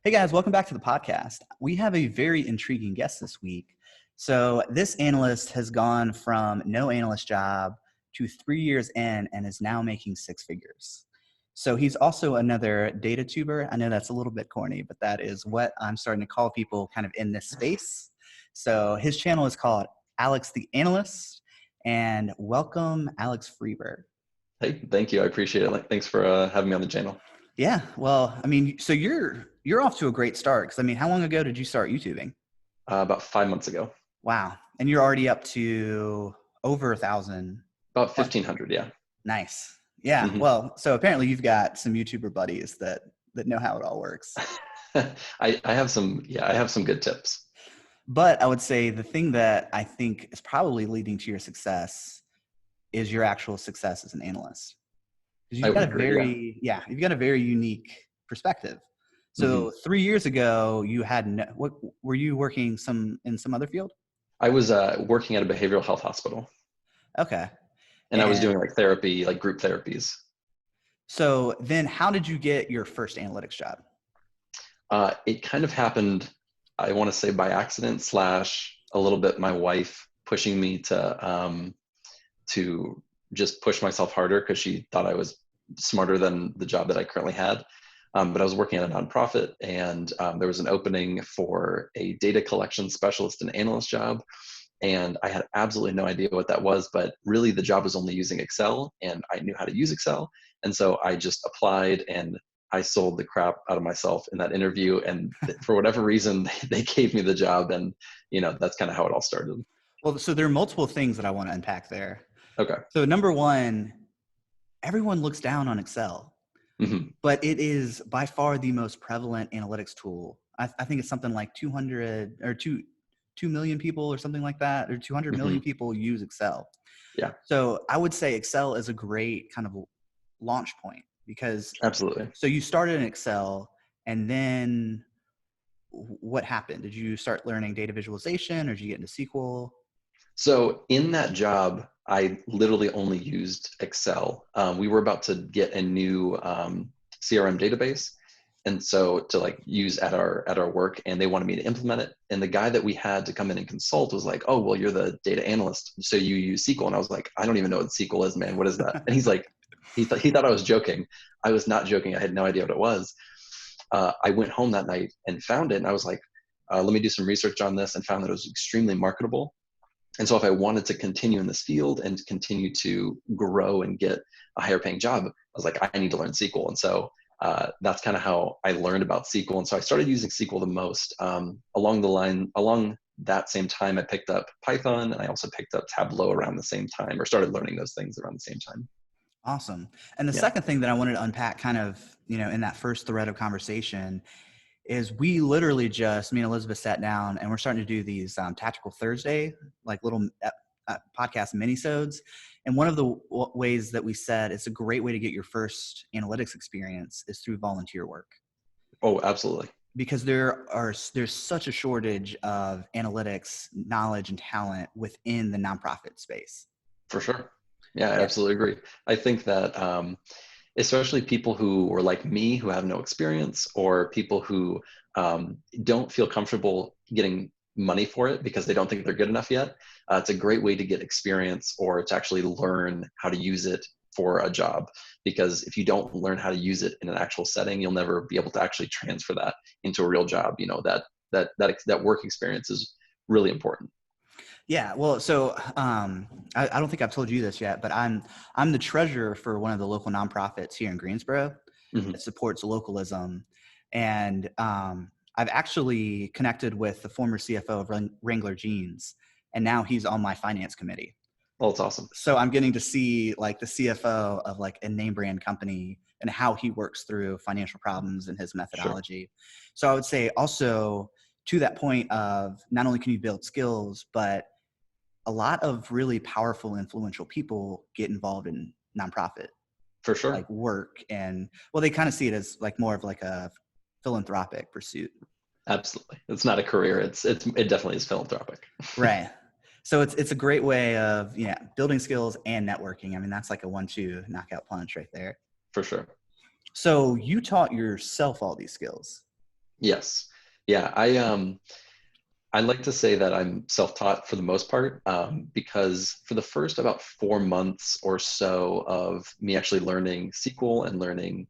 Hey guys, welcome back to the podcast. We have a very intriguing guest this week. So this analyst has gone from no analyst job to 3 years in and is now making six figures. So he's also another data tuber. I know that's a little bit corny, but that is what I'm starting to call people kind of in this space. So his channel is called Alex the Analyst, and welcome Alex Freberg. Hey, thank you. I appreciate it. Thanks for having me on the channel. Yeah, well, I mean, so you're off to a great start. Because I mean, how long ago did you start YouTubing? About 5 months ago. Wow, and you're already up to over 1,000. About 1,500, yeah. Nice. Yeah. Mm-hmm. Well, so apparently you've got some YouTuber buddies that know how it all works. I have some good tips. But I would say the thing that I think is probably leading to your success is your actual success as an analyst. Because I you've would got a agree, you've got a very unique perspective. Mm-hmm. So 3 years ago, you had what were you working in some other field? I was working at a behavioral health hospital, Okay. and I was doing like therapy, like group therapies. So then how did you get your first analytics job? It kind of happened, I want to say by accident / a little bit my wife pushing me to just push myself harder because she thought I was smarter than the job that I currently had. But I was working at a nonprofit, and there was an opening for a data collection specialist and analyst job. And I had absolutely no idea what that was, but really the job was only using Excel, and I knew how to use Excel. And so I just applied, and I sold the crap out of myself in that interview. And for whatever reason, they gave me the job. And, that's kind of how it all started. Well, so there are multiple things that I want to unpack there. Okay. So number one, everyone looks down on Excel, Mm-hmm. but it is by far the most prevalent analytics tool. I think it's something like 200 or 2 million people or something like that, or 200 million Mm-hmm. people use Excel. Yeah, So I would say Excel is a great kind of launch point because absolutely. so you started in Excel, and then what happened? Did you start learning data visualization, or did you get into SQL? So in that job, I literally only used Excel. We were about to get a new CRM database, and so to like use at our work, and they wanted me to implement it. And the guy that we had to come in and consult was like, "Oh, well, you're the data analyst, so you use SQL." And I was like, "I don't even know what SQL is, man. What is that?" And he's like, he thought I was joking. I was not joking. I had no idea what it was. I went home that night and found it, and I was like, "Let me do some research on this," and found that it was extremely marketable. And so if I wanted to continue in this field and continue to grow and get a higher paying job, I was like, I need to learn SQL. And so that's kind of how I learned about SQL. And so I started using SQL the most. Along that same time, I picked up Python, and I also picked up Taboo around the same time, or started learning those things around the same time. Awesome. And the Yeah. second thing that I wanted to unpack kind of, in that first thread of conversation is we literally just, me and Elizabeth sat down and we're starting to do these Tactical Thursday, like little podcast minisodes. And one of the ways that we said it's a great way to get your first analytics experience is through volunteer work. Oh, absolutely. Because there's such a shortage of analytics knowledge and talent within the nonprofit space. For sure. Yeah, I Yeah. absolutely agree. I think that especially people who are like me, who have no experience, or people who don't feel comfortable getting money for it because they don't think they're good enough yet. It's a great way to get experience or to actually learn how to use it for a job. Because if you don't learn how to use it in an actual setting, you'll never be able to actually transfer that into a real job. That work experience is really important. Yeah, well, so I don't think I've told you this yet, but I'm the treasurer for one of the local nonprofits here in Greensboro Mm-hmm. that supports localism, and I've actually connected with the former CFO of Wrangler Jeans, and now he's on my finance committee. Well, it's awesome. So I'm getting to see like the CFO of like a name brand company and how he works through financial problems and his methodology. Sure. So I would say also to that point of not only can you build skills, but a lot of really powerful, influential people get involved in nonprofit, for sure, like work, and well, they kind of see it as like more of like a philanthropic pursuit. Absolutely, it's not a career. It definitely is philanthropic. Right. So it's a great way of building skills and networking. I mean, that's like a 1-2 knockout punch right there. For sure. So you taught yourself all these skills. Yes. Yeah. I like to say that I'm self-taught for the most part, because for the first about 4 months or so of me actually learning SQL and learning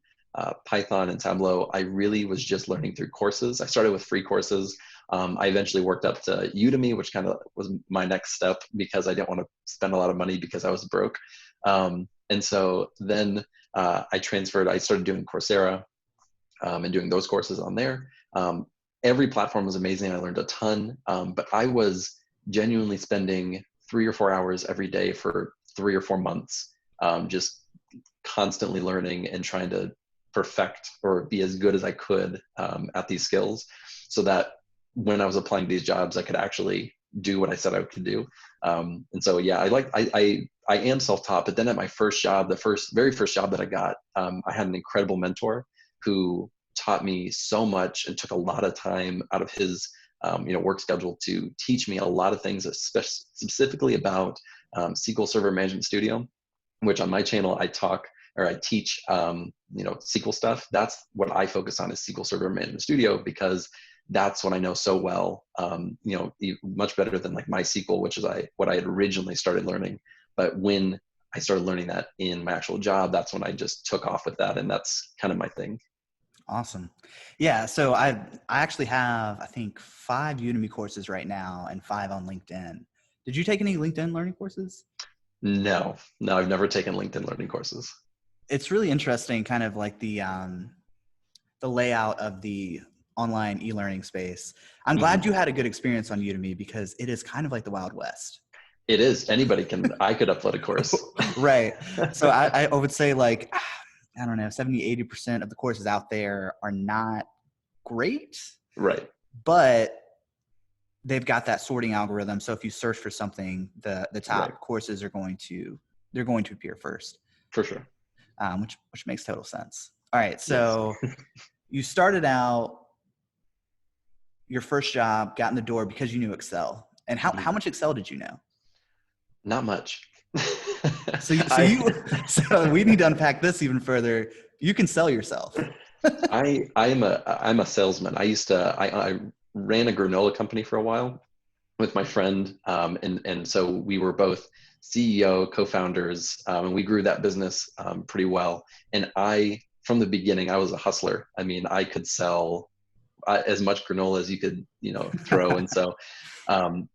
Python and Tableau, I really was just learning through courses. I started with free courses. I eventually worked up to Udemy, which kind of was my next step because I didn't want to spend a lot of money because I was broke. And so then I transferred, I started doing Coursera, and doing those courses on there. Every platform was amazing. I learned a ton, but I was genuinely spending 3 or 4 hours every day for 3 or 4 months, just constantly learning and trying to perfect or be as good as I could at these skills, so that when I was applying these jobs, I could actually do what I said I could do. And so, yeah, I am self-taught, but then at my first job, very first job that I got, I had an incredible mentor who taught me so much and took a lot of time out of his work schedule to teach me a lot of things, specifically about SQL Server Management Studio, which on my channel I teach SQL stuff. That's what I focus on, is SQL Server Management Studio, because that's what I know so well, much better than like MySQL, which is what I had originally started learning. But when I started learning that in my actual job, that's when I just took off with that, and that's kind of my thing. Awesome. Yeah. So I actually have, I think, 5 Udemy courses right now and 5 on LinkedIn. Did you take any LinkedIn learning courses? No, I've never taken LinkedIn learning courses. It's really interesting, kind of like the layout of the online e-learning space. I'm glad you had a good experience on Udemy, because it is kind of like the Wild West. It is. I could upload a course. Right. So I would say, like, I don't know, 70-80% of the courses out there are not great. Right. But they've got that sorting algorithm. So if you search for something, the top courses are going to appear first. For sure. Which makes total sense. All right. So you started out your first job, got in the door because you knew Excel. And how much Excel did you know? Not much. So we need to unpack this even further. You can sell yourself. I'm a salesman. I ran a granola company for a while with my friend, and so we were both CEO co-founders, and we grew that business pretty well. And from the beginning, I was a hustler. I mean, I could sell as much granola as you could throw, and so I'm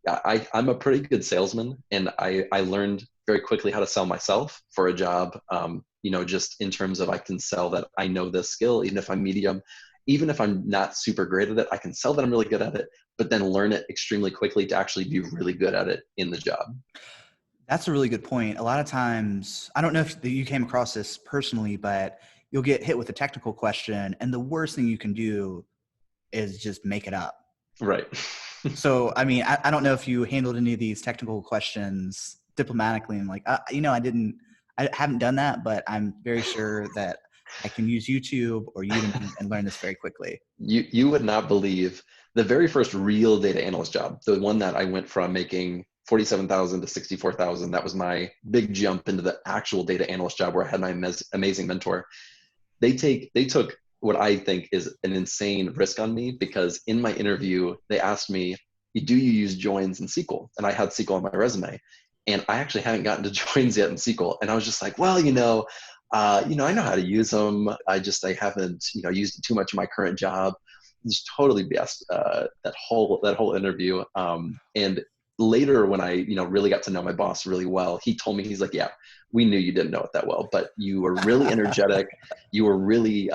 a pretty good salesman, and I learned very quickly how to sell myself for a job. Just in terms of, I can sell that I know this skill, even if I'm medium, even if I'm not super great at it, I can sell that I'm really good at it, but then learn it extremely quickly to actually be really good at it in the job. That's a really good point. A lot of times, I don't know if you came across this personally, but you'll get hit with a technical question, and the worst thing you can do is just make it up. Right. So, I mean, I don't know if you handled any of these technical questions diplomatically and like, I haven't done that, but I'm very sure that I can use YouTube or Udemy and learn this very quickly. You would not believe the very first real data analyst job, the one that I went from making 47,000 to 64,000. That was my big jump into the actual data analyst job, where I had my amazing mentor. They took what I think is an insane risk on me, because in my interview, they asked me, do you use joins in SQL? And I had SQL on my resume, and I actually haven't gotten to joins yet in SQL. And I was just like, well, I know how to use them. I haven't, used it too much in my current job. Just totally BS that whole interview. And later, when I, really got to know my boss really well, he told me, he's like, yeah, we knew you didn't know it that well, but you were really energetic. You were really,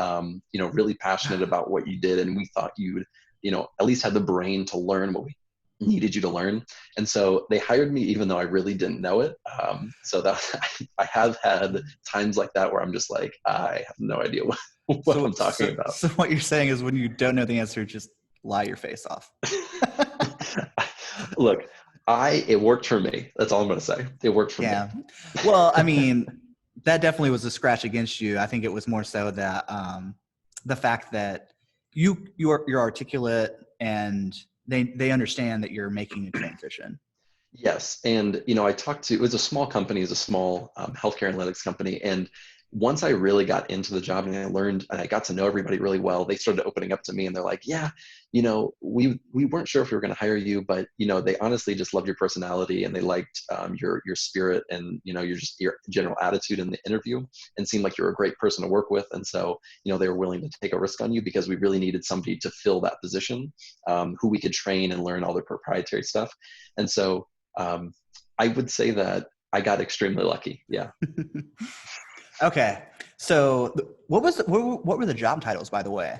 really passionate about what you did. And we thought you'd, at least had the brain to learn what we needed you to learn. And so they hired me, even though I really didn't know it. So that I have had times like that where I'm just like, I have no idea what I'm talking about. So what you're saying is, when you don't know the answer, just lie your face off. Look, it worked for me. That's all I'm going to say. It worked for me. Well, I mean, that definitely was a scratch against you. I think it was more so that the fact that you're articulate, and they understand that you're making a transition. Yes. And, it was a small company, it's a small healthcare analytics company. And once I really got into the job and I learned and I got to know everybody really well, they started opening up to me and they're like, yeah, we weren't sure if we were going to hire you, but they honestly just loved your personality and they liked your spirit and your general attitude in the interview and seemed like you're a great person to work with. And so they were willing to take a risk on you because we really needed somebody to fill that position, who we could train and learn all the proprietary stuff. And so I would say that I got extremely lucky. Yeah. Okay. So what were the job titles, by the way?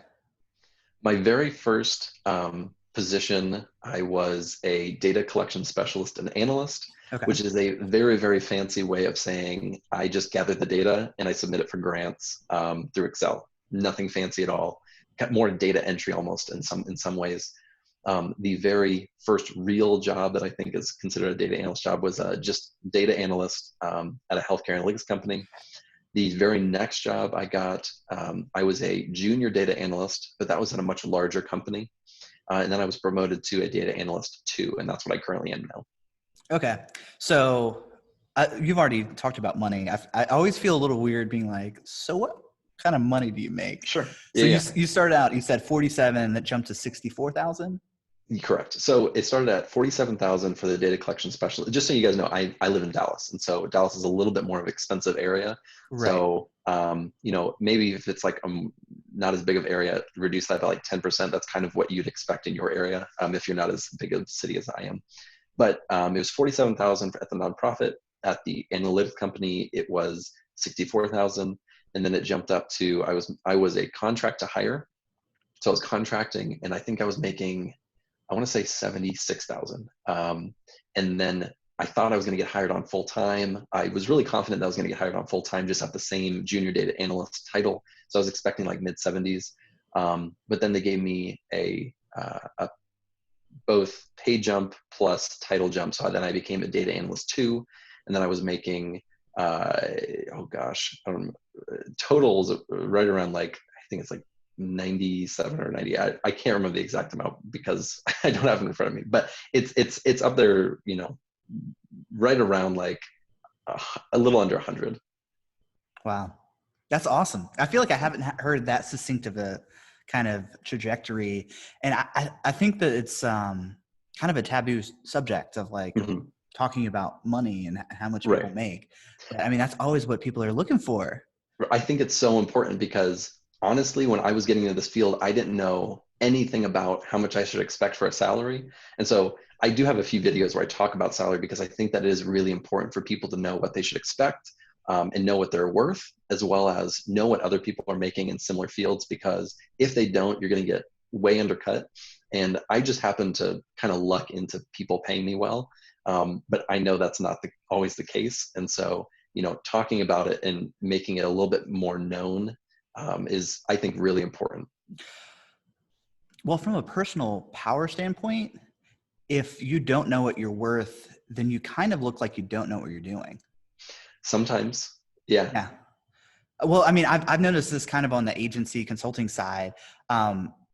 My very first position, I was a data collection specialist and analyst, Okay. which is a very, very fancy way of saying I just gather the data and I submit it for grants through Excel. Nothing fancy at all. More data entry almost in some ways. The very first real job that I think is considered a data analyst job was just data analyst at a healthcare analytics company. The very next job I got, I was a junior data analyst, but that was in a much larger company. And then I was promoted to a data analyst 2, and that's what I currently am now. Okay. So you've already talked about money. I always feel a little weird being like, so what kind of money do you make? Sure. So Yeah. you started out, you said 47, that jumped to 64,000? Correct. So it started at 47,000 for the data collection specialist. Just so you guys know, I live in Dallas, and so Dallas is a little bit more of an expensive area. Right. So maybe if it's like not as big of area, reduce that by like 10%. That's kind of what you'd expect in your area if you're not as big of a city as I am. But it was 47,000 at the nonprofit. At the analytics company, it was 64,000, and then it jumped up to I was a contract to hire. So I was contracting, and I think I was making, I want to say 76,000. And then I thought I was going to get hired on full time. I was really confident that I was going to get hired on full time just at the same junior data analyst title. So I was expecting like mid 70s. But then they gave me a both pay jump plus title jump. So then I became a data analyst 2. And then I was making, totals right around like, I think it's like 97 or 90. I can't remember the exact amount because I don't have it in front of me, but it's up there, right around like a little under 100. Wow. That's awesome. I feel like I haven't heard that succinct of a kind of trajectory. And I think that it's kind of a taboo subject of like talking about money and how much people make. But I mean, that's always what people are looking for. I think it's so important because honestly, when I was getting into this field, I didn't know anything about how much I should expect for a salary. And so I do have a few videos where I talk about salary because I think that it is really important for people to know what they should expect and know what they're worth, as well as know what other people are making in similar fields, because if they don't, you're going to get way undercut. And I just happen to kind of luck into people paying me well. But I know that's not always the case. And so, talking about it and making it a little bit more known is, I think, really important. Well, from a personal power standpoint, if you don't know what you're worth, then you kind of look like you don't know what you're doing. Sometimes. Yeah. Yeah. Well, I mean, I've noticed this kind of on the agency consulting side.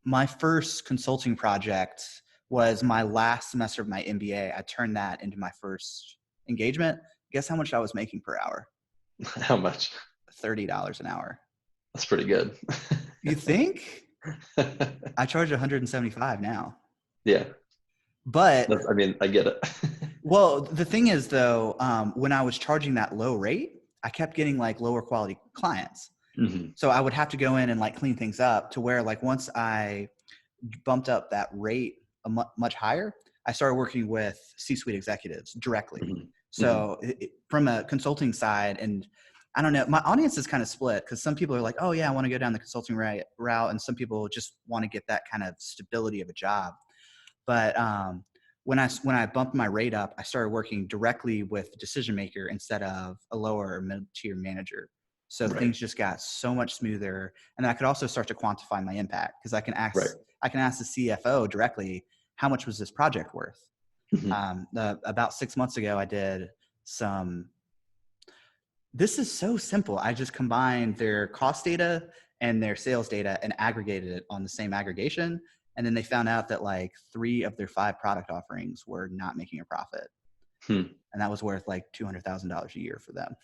My first consulting project was my last semester of my MBA. I turned that into my first engagement. Guess how much I was making per hour? How much? $30 an hour. That's pretty good. You think? I charge 175 now. Yeah. But I mean, I get it. well, the thing is though, when I was charging that low rate, I kept getting like lower quality clients. So I would have to go in and like clean things up to where like once I bumped up that rate much higher, I started working with C-suite executives directly. So from a consulting side, and I don't know, my audience is kind of split because some people are like, oh yeah, I want to go down the consulting route. And some people just want to get that kind of stability of a job. But when I bumped my rate up, I started working directly with the decision maker instead of a lower or mid-tier manager. So things just got so much smoother. And I could also start to quantify my impact because I can ask the CFO directly, how much was this project worth? About 6 months ago, I did this is so simple. I just combined their cost data and their sales data and aggregated it on the same aggregation. And then they found out that like 3 of their 5 product offerings were not making a profit. And that was worth like $200,000 a year for them.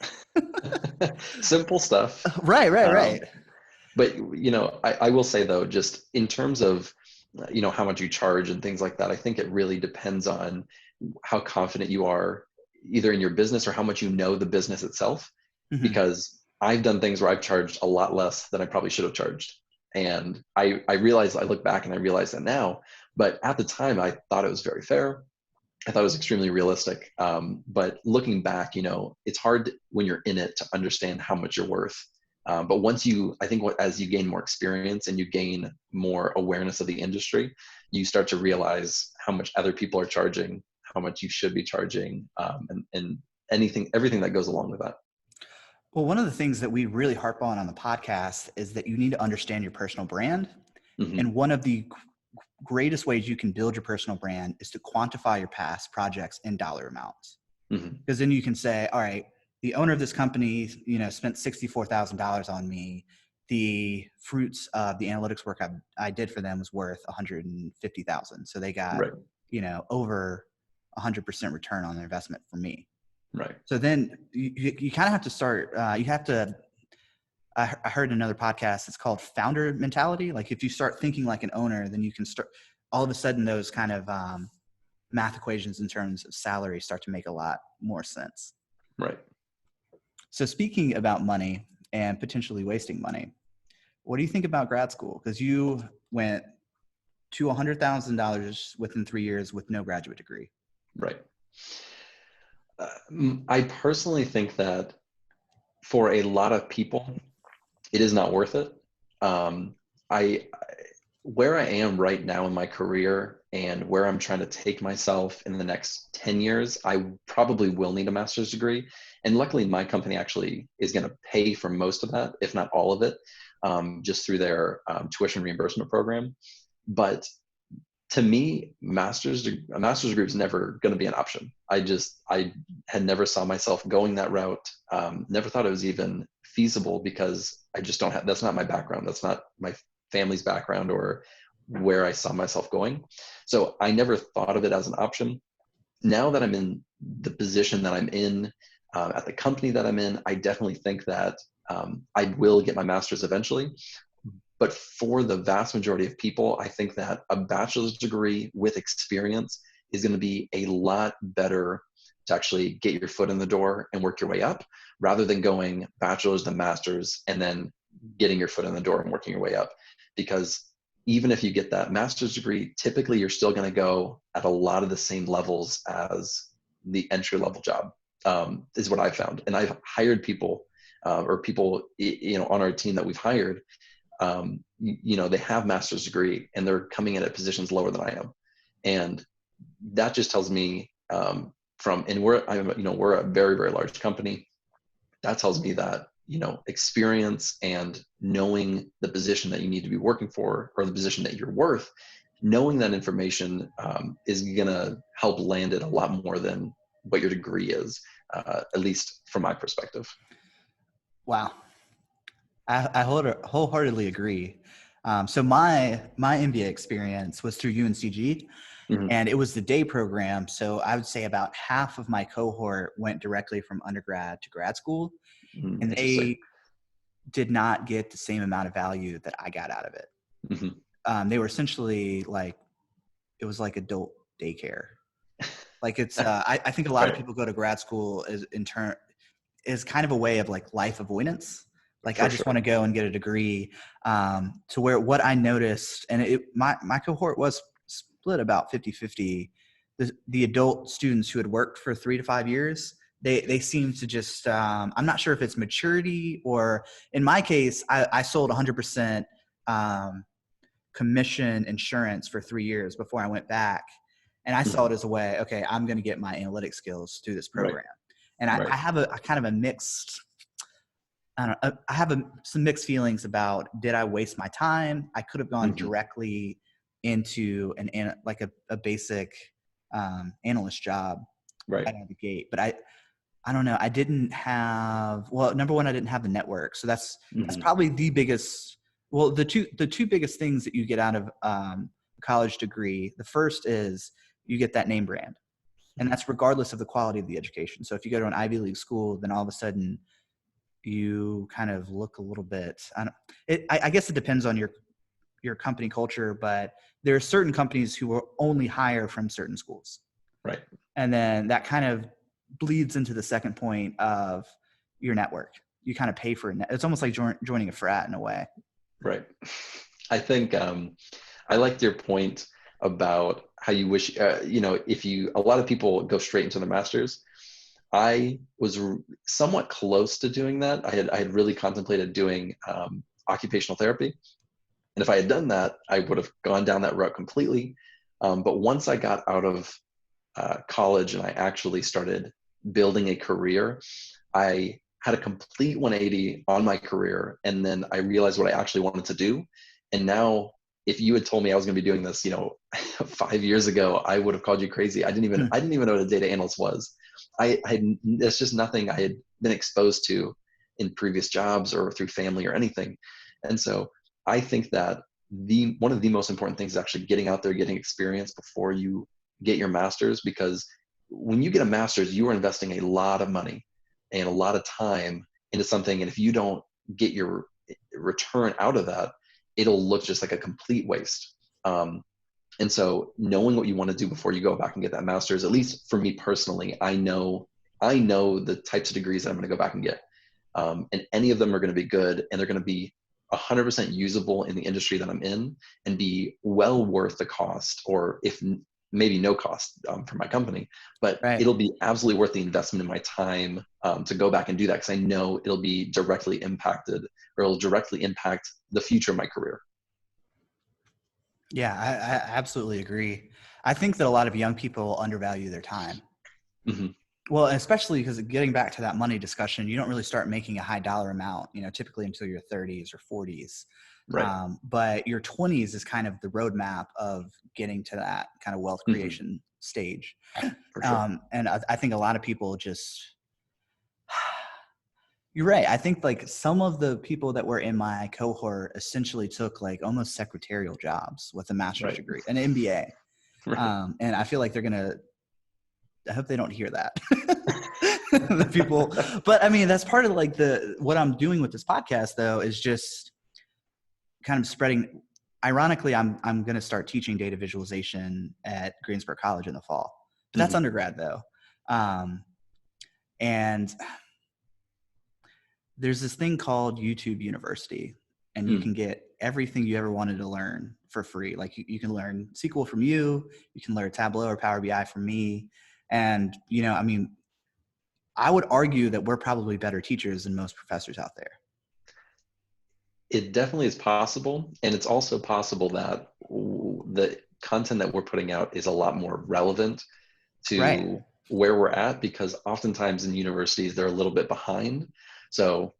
Simple stuff. Right. But, I will say though, just in terms of, how much you charge and things like that, I think it really depends on how confident you are either in your business or how much you know the business itself. Mm-hmm. Because I've done things where I've charged a lot less than I probably should have charged. And I look back and I realize that now, but at the time I thought it was very fair. I thought it was extremely realistic. But looking back, it's hard when you're in it to understand how much you're worth. But as you gain more experience and you gain more awareness of the industry, you start to realize how much other people are charging, how much you should be charging, and everything that goes along with that. Well, one of the things that we really harp on the podcast is that you need to understand your personal brand. Mm-hmm. And one of the greatest ways you can build your personal brand is to quantify your past projects in dollar amounts. Mm-hmm. Because then you can say, all right, the owner of this company, spent $64,000 on me. The fruits of the analytics work I did for them was worth $150,000. So they got, over 100% return on their investment from me. Right. So then you kind of have to start, I heard in another podcast, it's called founder mentality. Like if you start thinking like an owner, then you can start, all of a sudden those kind of math equations in terms of salary start to make a lot more sense. Right. So speaking about money and potentially wasting money, what do you think about grad school? Because you went to $100,000 within 3 years with no graduate degree. Right. I personally think that for a lot of people, it is not worth it. Where I am right now in my career and where I'm trying to take myself in the next 10 years, I probably will need a master's degree. And luckily my company actually is going to pay for most of that, if not all of it, just through their tuition reimbursement program. But to me, a master's degree is never going to be an option. I had never saw myself going that route. Never thought it was even feasible because I just don't have, that's not my background. That's not my family's background or where I saw myself going. So I never thought of it as an option. Now that I'm in the position that I'm in, at the company that I'm in, I definitely think that I will get my master's eventually. But for the vast majority of people, I think that a bachelor's degree with experience is going to be a lot better to actually get your foot in the door and work your way up, rather than going bachelor's to master's and then getting your foot in the door and working your way up. Because even if you get that master's degree, typically you're still going to go at a lot of the same levels as the entry level job, is what I've found. And I've hired people or people, on our team that we've hired, they have master's degree and they're coming in at positions lower than I am. And that just tells me we're a very, very large company. That tells me that, experience and knowing the position that you need to be working for or the position that you're worth, knowing that information is going to help land it a lot more than what your degree is, at least from my perspective. Wow. I wholeheartedly agree. So my MBA experience was through UNCG, Mm-hmm. and it was the day program. So I would say about half of my cohort went directly from undergrad to grad school, and they did not get the same amount of value that I got out of it. Mm-hmm. They were essentially it was like adult daycare. Like it's, I think a lot of people go to grad school is kind of a way of like life avoidance. Like I just want to go and get a degree, to where what I noticed, and my cohort was split about 50-50. The adult students who had worked for 3 to 5 years, they seem to just, I'm not sure if it's maturity or in my case, I sold 100% commission insurance for 3 years before I went back. And I saw it as a way, okay, I'm going to get my analytic skills through this program. Right. And I have a kind of a mixed, I have some mixed feelings about, did I waste my time? I could have gone directly into a basic analyst job right out of the gate. But I don't know. I didn't have, number one, I didn't have the network. So that's probably the biggest, the two biggest things that you get out of a college degree. The first is you get that name brand. And that's regardless of the quality of the education. So if you go to an Ivy League school, then all of a sudden you kind of look a little bit, I guess it depends on your company culture, but there are certain companies who will only hire from certain schools. Right. And then that kind of bleeds into the second point of your network. You kind of pay for it. It's almost like joining a frat in a way. Right. I think I liked your point about how you wish, a lot of people go straight into the master's. I was somewhat close to doing that. I had really contemplated doing occupational therapy. And if I had done that, I would have gone down that route completely. But once I got out of college and I actually started building a career, I had a complete 180 on my career. And then I realized what I actually wanted to do. And now, if you had told me I was going to be doing this, 5 years ago, I would have called you crazy. I didn't even know what a data analyst was. It's just nothing I had been exposed to in previous jobs or through family or anything. And so I think that one of the most important things is actually getting out there, getting experience before you get your master's, because when you get a master's, you are investing a lot of money and a lot of time into something. And if you don't get your return out of that, it'll look just like a complete waste. And so knowing what you want to do before you go back and get that master's, at least for me personally, I know the types of degrees that I'm going to go back and get. And any of them are going to be good, and they're going to be 100% usable in the industry that I'm in and be well worth the cost, or if maybe no cost for my company, but Right. it'll be absolutely worth the investment in my time to go back and do that, because I know it'll be directly impacted, or it'll directly impact the future of my career. Yeah, I absolutely agree. I think that a lot of young people undervalue their time. Mm-hmm. Well, especially because getting back to that money discussion, you don't really start making a high dollar amount, typically until your 30s or 40s. Right. But your 20s is kind of the roadmap of getting to that kind of wealth creation stage. For sure. And I think a lot of people just, you're right. I think like some of the people that were in my cohort essentially took like almost secretarial jobs with a master's degree, an MBA. Right. And I feel like I hope they don't hear that. The people, but I mean, that's part of like what I'm doing with this podcast though, is just kind of spreading. Ironically, I'm going to start teaching data visualization at Greensboro College in the fall, but that's undergrad though. And there's this thing called YouTube University, and you can get everything you ever wanted to learn for free. Like you can learn SQL from you can learn Tableau or Power BI from me. And, I mean, I would argue that we're probably better teachers than most professors out there. It definitely is possible. And it's also possible that the content that we're putting out is a lot more relevant to where we're at, because oftentimes in universities, they're a little bit behind. So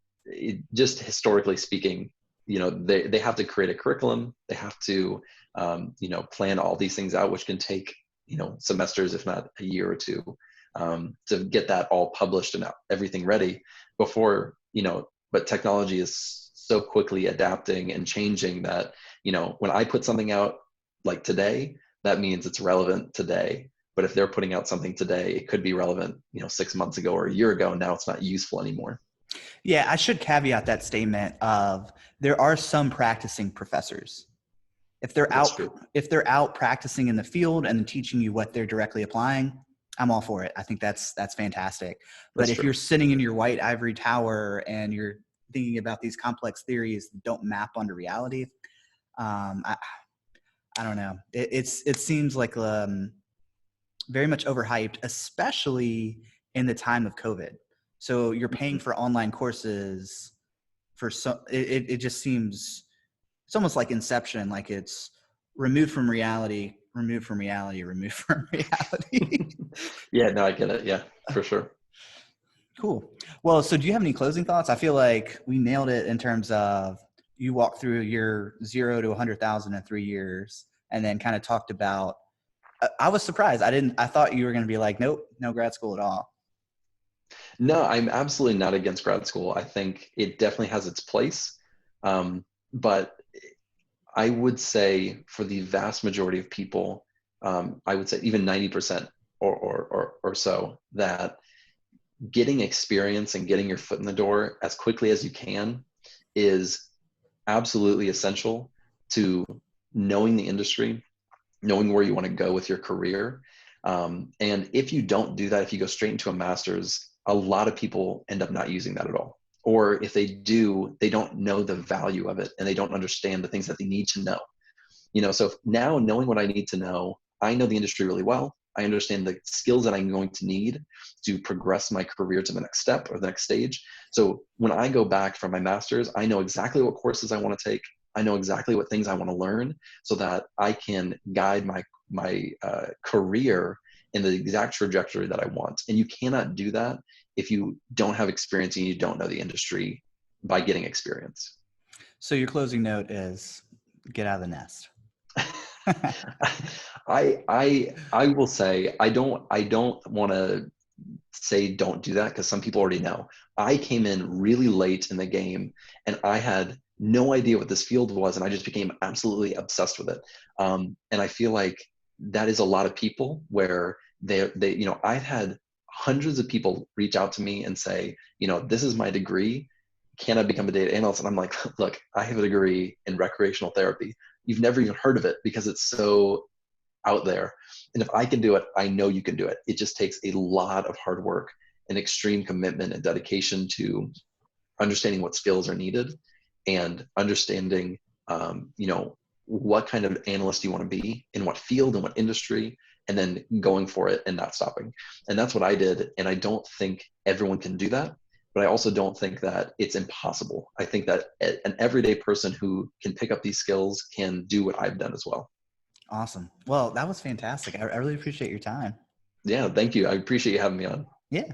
just historically speaking, they have to create a curriculum. They have to, plan all these things out, which can take, semesters, if not a year or two, to get that all published and everything ready before, but technology is so quickly adapting and changing that, when I put something out like today, that means it's relevant today. But if they're putting out something today, it could be relevant, 6 months ago or a year ago. Now it's not useful anymore. Yeah, I should caveat that statement of there are some practicing professors. If they're out practicing in the field and teaching you what they're directly applying, I'm all for it. I think that's fantastic. But if you're sitting in your white ivory tower and you're thinking about these complex theories that don't map onto reality, I don't know. It seems like very much overhyped, especially in the time of COVID. So you're paying for online courses for it just seems, it's almost like Inception, like it's removed from reality, removed from reality, removed from reality. Yeah, no, I get it. Yeah, for sure. Cool. Well, so do you have any closing thoughts? I feel like we nailed it in terms of you walked through your 0 to 100,000 in 3 years, and then kind of talked about, I was surprised. I thought you were going to be like, nope, no grad school at all. No, I'm absolutely not against grad school. I think it definitely has its place. But I would say for the vast majority of people, I would say even 90%, or so, that getting experience and getting your foot in the door as quickly as you can is absolutely essential to knowing the industry, knowing where you want to go with your career. And if you don't do that, if you go straight into a master's, a lot of people end up not using that at all. Or if they do, they don't know the value of it and they don't understand the things that they need to know. So now knowing what I need to know, I know the industry really well. I understand the skills that I'm going to need to progress my career to the next step or the next stage. So when I go back from my master's, I know exactly what courses I want to take. I know exactly what things I want to learn so that I can guide my career in the exact trajectory that I want. And you cannot do that if you don't have experience and you don't know the industry by getting experience. So your closing note is get out of the nest. I will say I don't want to say don't do that because some people already know. I came in really late in the game and I had no idea what this field was and I just became absolutely obsessed with it. And I feel like that is a lot of people where they I've had hundreds of people reach out to me and say, this is my degree. Can I become a data analyst? And I'm like, look, I have a degree in recreational therapy. You've never even heard of it because it's so out there. And if I can do it, I know you can do it. It just takes a lot of hard work and extreme commitment and dedication to understanding what skills are needed and understanding, what kind of analyst you want to be, in what field and what industry, and then going for it and not stopping. And that's what I did. And I don't think everyone can do that. But I also don't think that it's impossible. I think that an everyday person who can pick up these skills can do what I've done as well. Awesome. Well, that was fantastic. I really appreciate your time. Yeah, thank you. I appreciate you having me on. Yeah.